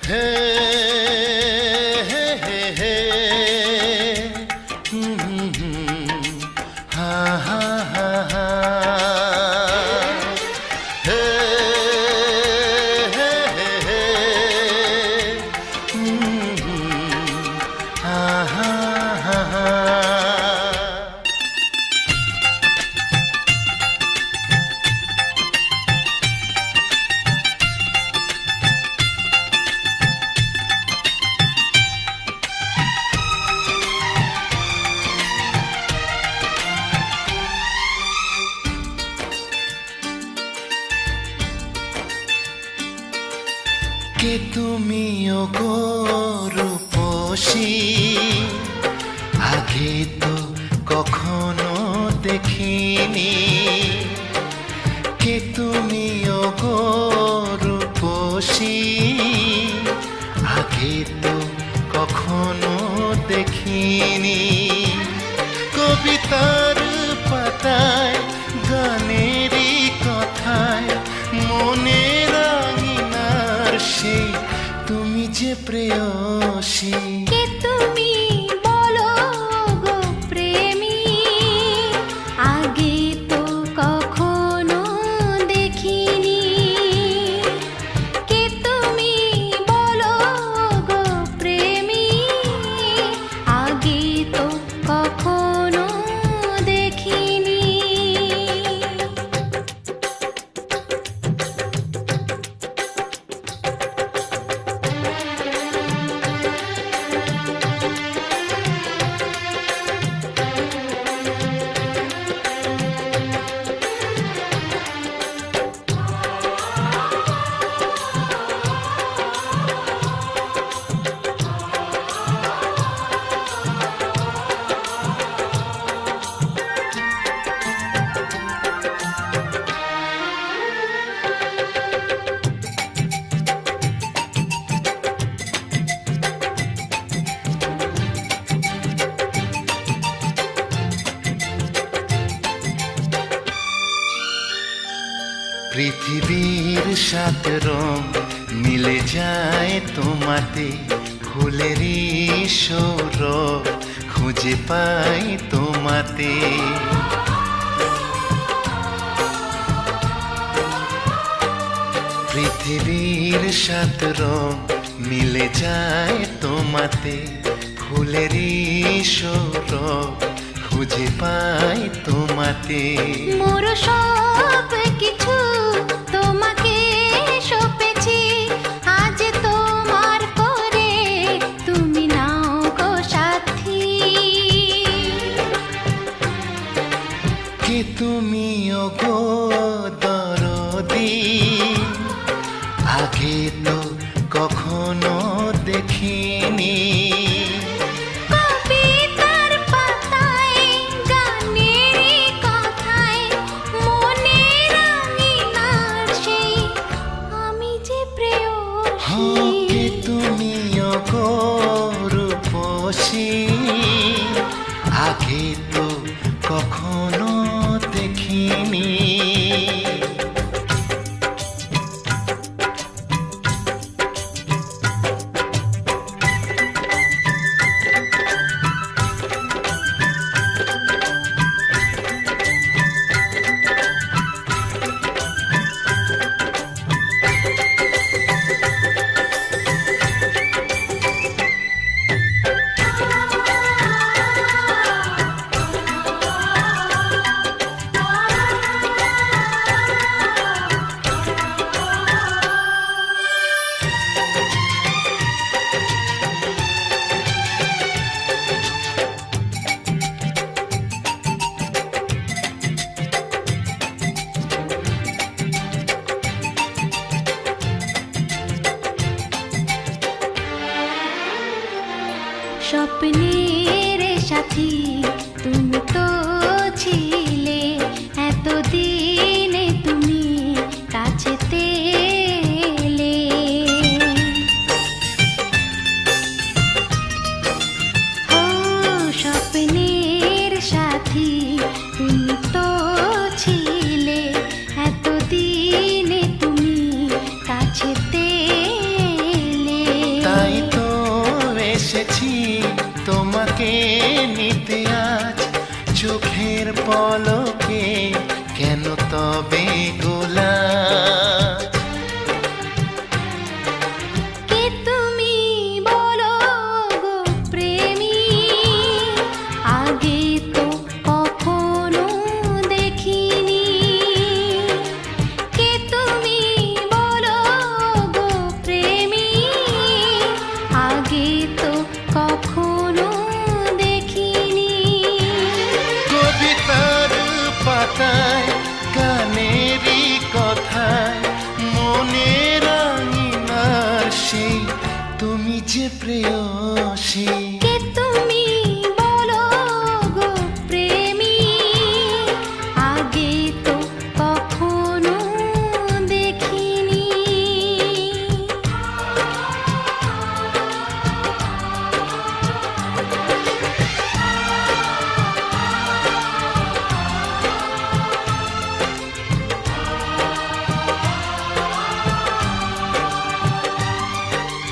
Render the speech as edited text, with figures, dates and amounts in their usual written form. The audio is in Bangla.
হে হে হে হে হা হা হা হা হে হে হে হে হা হা হা হা। কে তুমি ওগো রূপসী, আগে তো কখনো দেখিনি। কে তুমি ওগো রূপসী, আগে তো কখনো দেখিনি। কবিতার পাতায় গানেরই কথায় মনের আঙিনার সেই তুমি যে প্রেয়সী। কে তুমি বলো গো প্রেমী, আগে তো কখনো দেখিনি। কে তুমি বলো গো প্রেমী, আগে তো কখনো দেখিনি। পৃথিবীর সাত রং মিলে যায় তোমাতে, ফুলেরই সৌরভ খুঁজে পাই তোমাতে। পৃথিবীর সাত রং মিলে যায় তোমাতে, ফুলেরই সৌরভ খুঁজে পাই তোমাতে। মোর সব কিছু তোমাকে সঁপেছি, আজ তোমার করে তুমি নাও গো সাথী। কে তুমি ওগো দরদি, আগে তো কখনো দেখিনি। কবিতার পাতায় গানেরই কথায় মনের আঙিনার সেই আমি যে প্রেয়সী। কে তুমি ওগো রূপসী, আগে তো কখনো দেখিনি। স্বপ্নের সাথী তুমি তো ছিলে, এতদিনে তুমি কাছেতে এলে। ও স্বপ্নের সাথী তুমি তো ছিলে, এতদিনে তুমি কাছেতে এলে। প্রেয়সী